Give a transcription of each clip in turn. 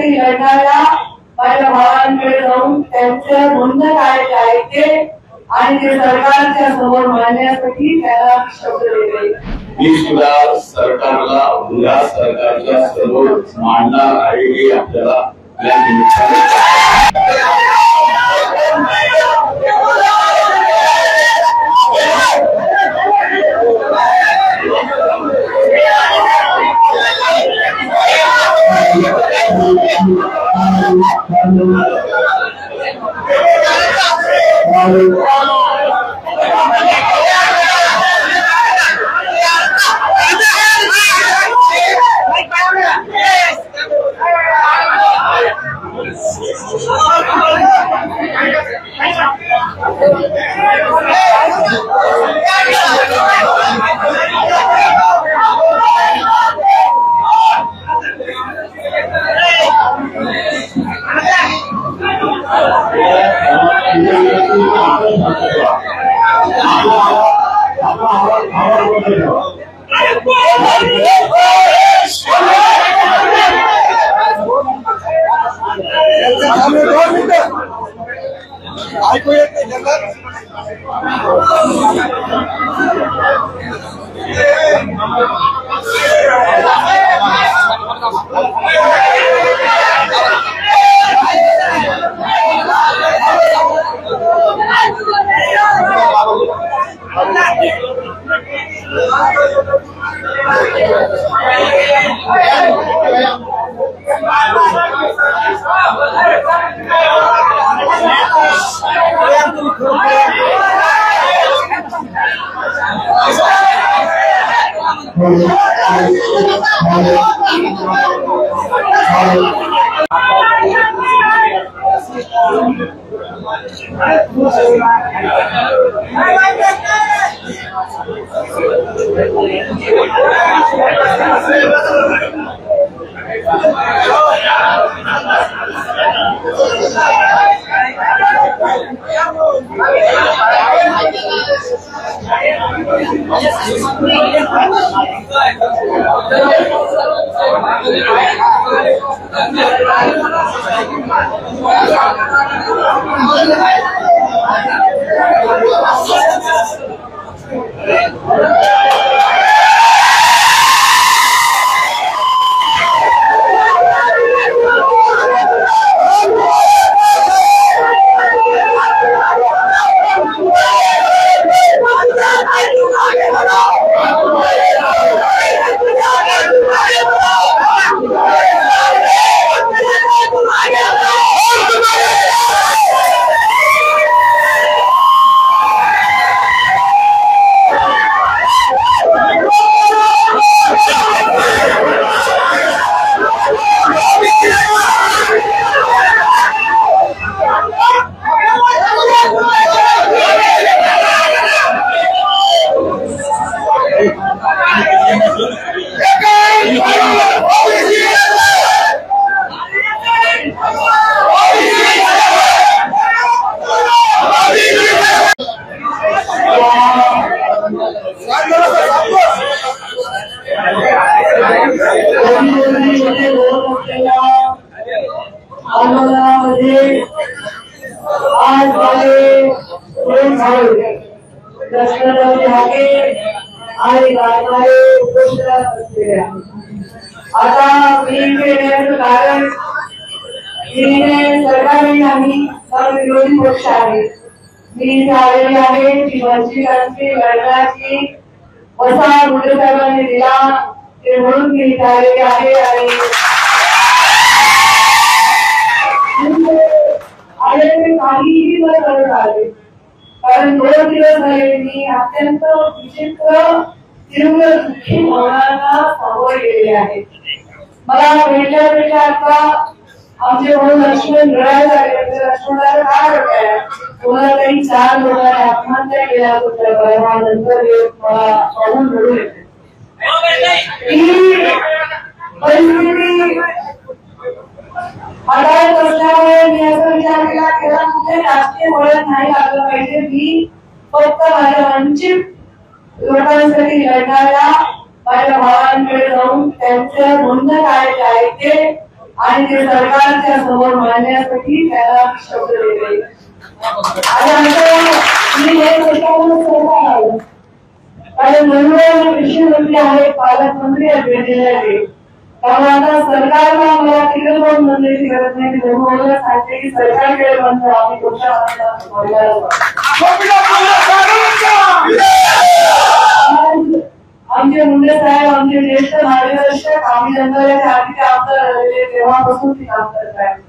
लोकांसाठी लढणाऱ्या माझ्या भावांकडे जाऊन त्यांच्या नोंद काय आहेत ते आणि ते सरकारच्या समोर मांडण्यासाठी त्याला शब्द दिले। मी सुद्धा सरकारला उद्या सरकारच्या समोर मांडणार आहे हे आपल्याला या निमित्ताने आता कारण सरकारने आम्ही विरोधी पक्ष आहे मी आलेली आहे की वंचितांची लढण्याची वसा मुंडे साहेबांनी दिला ते म्हणून मी आलेली आहे आणि मी काहीही न करत आले कारण 2 दिवस झाले मी अत्यंत विचित्र तीव्र दुःखी भावनांना सामोरे गेलेले आहे। मला भेटल्यापेक्षा आता आमचे म्हणून लक्ष्मण रडायला लागले लक्ष्मणाला काय वाटतंय तुम्हाला काही 4 लोकांनी आत्महत्या केल्या होत्या परवानंतर मला पाहून रडू येते परिस्थिती हाताळत असल्यामुळे मी असा विचार केला कुठे राजकीय वळण नाही लागलं पाहिजे मी फक्त माझ्या वंचित लोकांसाठी लढणाऱ्या माझ्या भावांकडे जाऊन त्यांच्या नोंद काय आहेत ते आणि ते सरकारच्या समोर मांडण्यासाठी त्याला शब्द दिले. आणि असं मी हे सरकार आलं कारण मनोरंजन कृषी मंत्री आहेत, पालकमंत्री आहेत. त्यामुळे आता सरकारला मला टिकटोन मंत्र्याची गरज नाही. मनोरंजन सांगते की सरकारकडे बंद आम्ही तुमच्या आमचे मुंडे साहेब आमचे ज्येष्ठ मार्गदर्शक आम्ही जंगलाचे आधीचे आमदार झालेले तेव्हापासून ते काम करत आहेत.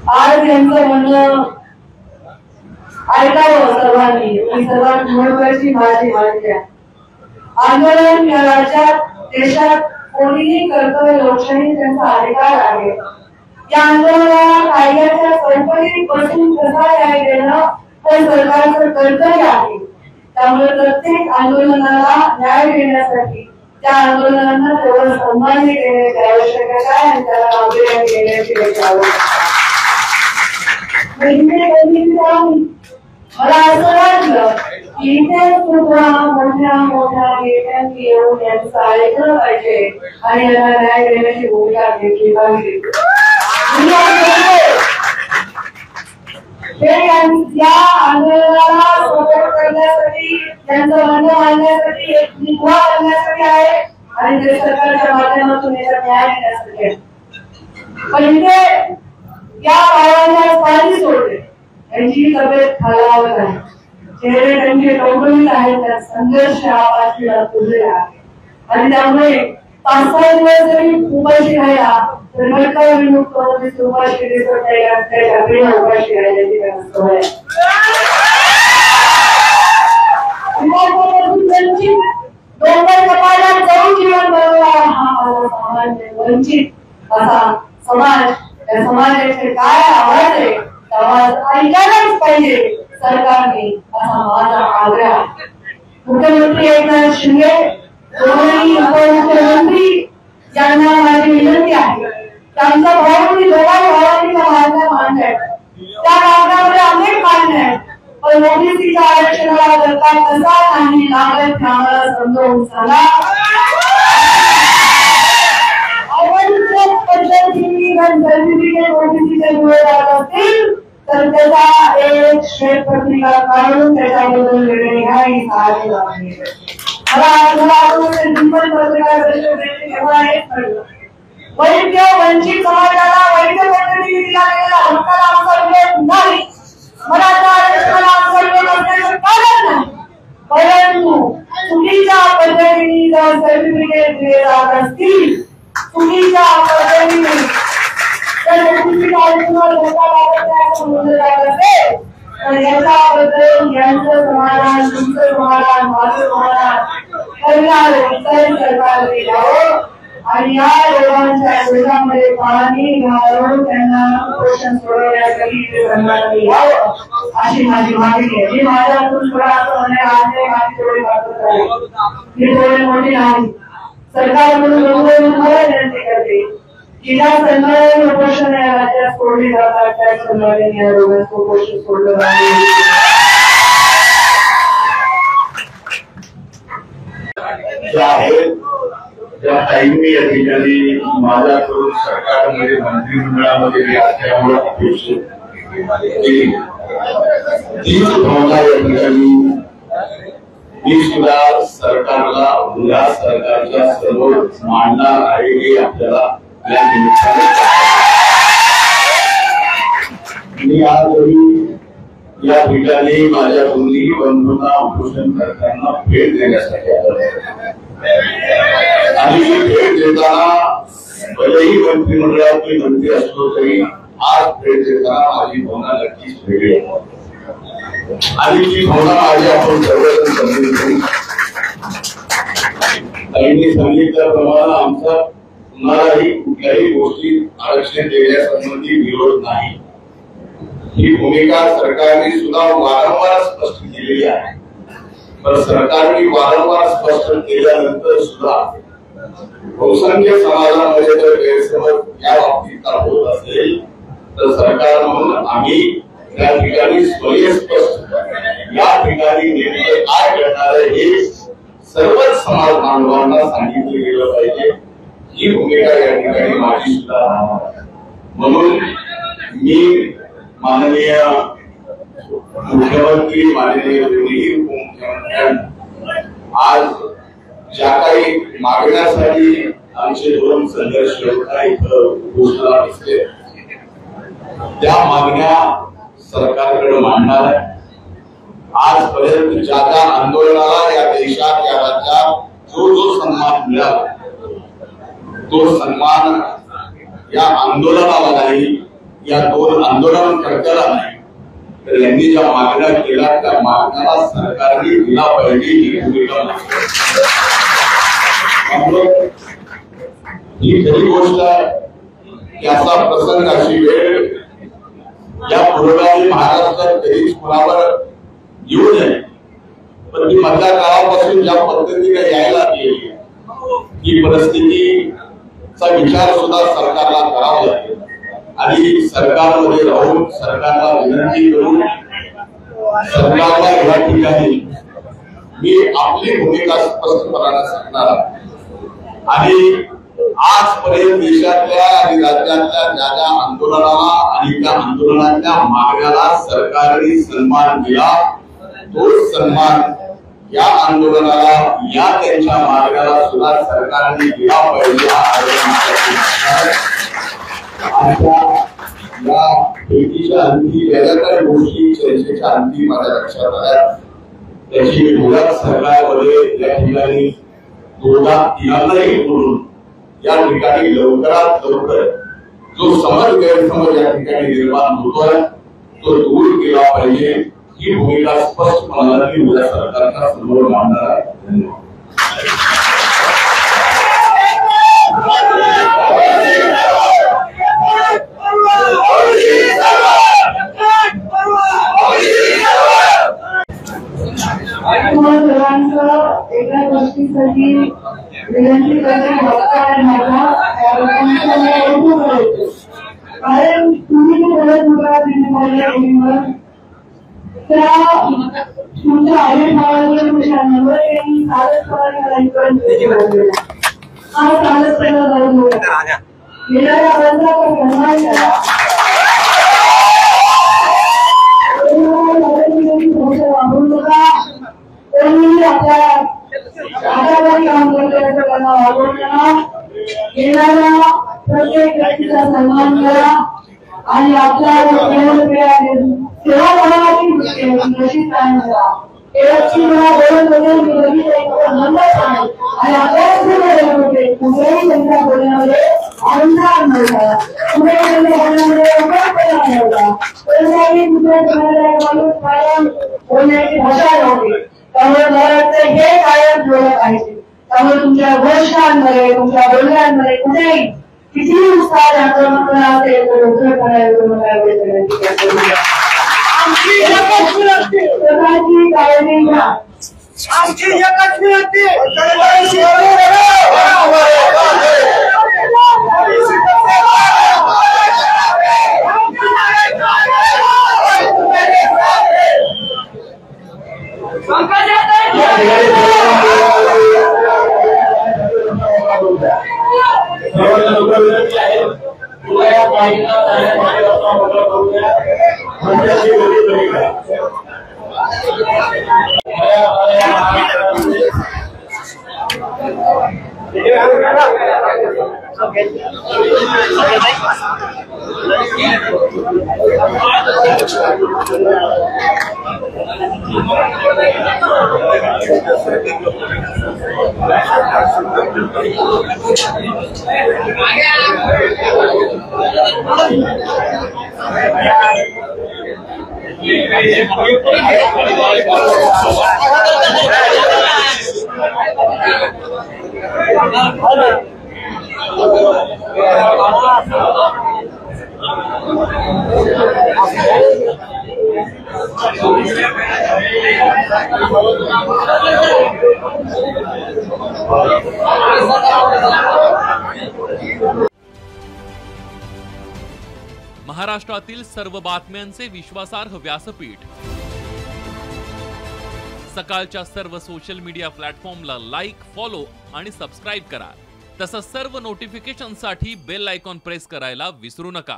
आज यांचं म्हणणं ऐकावं सर्वांनी ही सर्वात महत्वाची माझी मागणी आहे. आंदोलन या राज्यात देशात कोणीही कर्तव्य लोकशाही त्यांचा अधिकार आहे. या आंदोलनाला कायद्याच्या चौकटीपासून कसा न्याय देणं हे सरकारचं कर्तव्य आहे. त्यामुळे प्रत्येक आंदोलनाला न्याय देण्यासाठी त्या आंदोलनांना तेवढं सन्मानही देण्याची आवश्यकता आहे आणि त्याला गांभीर्याने देण्याची आवश्यकता आहे. मला असं वाटलं की इथे सुद्धा मोठ्या मोठ्या नेत्यांनी येऊन यांचं ऐकलं पाहिजे आणि यांना न्याय देण्याची भूमिका घेतली पाहिजे. या आंदोलनाला सपोर्ट करण्यासाठी त्यांचं म्हणणं मांडण्यासाठी एक निघवा करण्यासाठी आहे आणि ते सरकारच्या माध्यमातून याचा न्याय देण्यासाठी आहे. पण इथे या भावांना पाणी सोडले त्यांची तब्येत खालावत आहे. चेहरे त्यांचे टवटवीत आहेत. त्यात संघर्ष हा पाठीला तुझलेला आहे आणि त्यामुळे 5-6 दिवस जरी उपाशी राहिला तर घटका विमुक्त उपाशी दिसत नाही. उपाशी राहिल्याची त्यांना सवय आहे. डोंगर कपाळात जाऊन जीवन बनवणारा हा माझा सामान्य वंचित असा समाज, त्या समाजाचे काय आवाज आहे आवाज ऐकायलाच पाहिजे सरकारने असा माझा आग्रह. मुख्यमंत्री एकनाथ शिंदे दोन्ही उपमुख्यमंत्री यांना माझी विनंती आहे. त्यांचा भावांनी दोघा भावांनी मागण्या मांडल्या त्या मागण्यामध्ये अनेक मागण्या आहेत. पण ओबीसीच्या आरक्षणाला सरकार कसा नाही लागत आम्हाला समजावून सांगा. पद्धतीने सर्टिफिकेट ओबीसीचे मिळत असतील तर त्याचा एक श्वेतपत्रिका काढून त्याच्याबद्दल निर्णय घ्या ही साधी मागणी आहे. वैद्य वंचित समाजाला वैद्य पद्धतीने दिला गेलेला हक्काला आमचा विरोध नाही. मराठा आरक्षणाला आमचा विरोध असण्याचं कारण नाही. परंतु चुकीच्या पद्धतीने जर सर्टिफिकेट दिले जात असतील चुकीच्या पद्धतीने तर चुकीच्या आरक्षणाला धोका लागत नाही असं बोललं जात असेल तर याच्याबद्दल यांचं समाधान तुमचं समाधान माझं समाधान करणार सरकारने द्यावं आणि या लोकांच्या शोधामध्ये पाणी घालून त्यांना पोषण सोडवण्यासाठी सरकारने यावं अशी माझी मागणी आहे. मी माझ्यातून थोडा असं म्हणणे आहे माझी थोडी वाटत आहे मी थोडी मोठी नाही. सरकार म्हणून मला विनंती करते की ज्या सन्मानाने उपोषण या राज्यात सोडली जातात त्या सन्मानाने या रोगाचं उपोषण सोडलं जाते. त्या टाइमनी या ठिकाणी माझ्याकडून सरकारमध्ये मंत्रिमंडळामध्ये मी असल्यामुळे अपेक्षित तीच भावना या ठिकाणी मी सुद्धा सरकारला या सरकारच्या समोर मांडणार आहे हे आपल्याला या निमित्ताने मी आजही या ठिकाणी माझ्या दोन्ही बंधूंना उपोषण करताना भेट देण्यासाठी आलो आणि भेट देताना भलेही मंत्रिमंडळात मी मंत्री असलो तरी आज भेट देताना माझी भावना नक्कीच वेगळी आहे आणि ती भावना माझी आपण सर्वजण समजून घेऊ. त्यांनी सांगितल्याप्रमाणे आमचा कुणालाही कुठल्याही गोष्टी आरक्षण देण्यासंबंधी विरोध नाही. ही भूमिका सरकारने सुद्धा वारंवार स्पष्ट केलेली आहे. पण सरकारने वारंवार स्पष्ट केल्यानंतर सुद्धा बहुसंख्य समाजामध्ये जर गैरसमज या बाबतीत होत असेल तर सरकार म्हणून आम्ही त्या ठिकाणी स्वयंस्पष्ट या ठिकाणी नेमकं काय करणार हे सर्वच समाज बांधवांना सांगितलं गेलं पाहिजे. ही भूमिका या ठिकाणी माझी सुद्धा. म्हणून मी माननीय मुख्यमंत्री माननीय दोन्ही उपमुख्यमंत्र्यांना आज ज्या काही मागण्यासाठी आमचे दोन संघर्ष योद्धा इथं घोषणा दिसले त्या मागण्या सरकारकडे मांडणार आहे. आजपर्यंत ज्या ज्या आंदोलनाला या देशात या राज्यात जो सन्मान मिळाला तो सन्मान या आंदोलनाला नाही, या दोन आंदोलनकर्त्याला नाही, तर यांनी ज्या मागण्या केल्या त्या मागण्याला सरकारने दिला पाहिजे ही भूमिका ही खरी गोष्ट आहे की असा प्रसंग अशी वेळ या पूर्वी महाराष्ट्रात कधीच कुणावर येऊ नये. पण ती मधल्या काळापासून ज्या पद्धतीने यायला लागली ही परिस्थितीचा विचार सुद्धा सरकारला करावा लागेल आणि सरकारमध्ये राहून सरकारला विनंती करून सरकारला या ठिकाणी मी आपली भूमिका स्पष्टपणाने सांगणार आणि आजपर्यंत देशातल्या आणि राज्यातल्या ज्या ज्या आंदोलनाला आणि त्या आंदोलनाच्या मागण्याला सरकारने सन्मान दिला तो सन्मान या आंदोलनाला या त्यांच्या मागण्याला सुद्धा सरकारने दिला पाहिजे. या भेटीच्या अंती ज्या काही गोष्टी चर्चेच्या अंती माझ्या लक्षात आल्या त्याची मुळात सरकारमध्ये या ठिकाणी तोडगा तिघांनाही करून या ठिकाणी लवकरात लवकर जो समज गैरसमज या ठिकाणी निर्माण होतोय तो दूर केला पाहिजे ही भूमिका स्पष्टपणाने उद्या सरकारच्या समोर मांडणार आहे. एका गोष्टीसाठी विनंती करणे कारण तुम्ही बोलत होता तुमच्या आयुष्यावर येणाऱ्या बंधाचा सन्मान करा. वापरू नका. कोणी आपल्या हाताखाली काम करते असं त्यांना वापरू नका. येणाऱ्या प्रत्येक व्यक्तीचा सन्मान करा आणि आपल्या सेवा करण्याची निश्चित कायम करा. एवढी मला बोलत होते मी बघितलं नंबर आहे आणि आपल्याला कुठेही त्यांच्या बोलण्यामध्ये अंधार नव्हता, कुठेही त्यांच्या बोलण्यामध्ये उघडपणा नव्हता, कोणत्याही कुठे माणूस कायम बोलण्याची भाषा नव्हती. त्यामुळे मला वाटतं हे कायम ठेवलं पाहिजे. त्यामुळे तुमच्या घोषणांमध्ये तुमच्या बोलण्यांमध्ये कुठेही कितीही उत्साह आक्रमण असेल तर स्वतःची काळजी घ्या. आमची एकच विनंती महाराष्ट्रातील सर्व बातम्यांचे विश्वासार्ह व्यासपीठ सकाळच्या सर्व सोशल मीडिया प्लॅटफॉर्मला लाईक, फॉलो आणि सबस्क्राईब करा. तसंच सर्व नोटिफिकेशनसाठी बेल आयकॉन प्रेस करायला विसरू नका।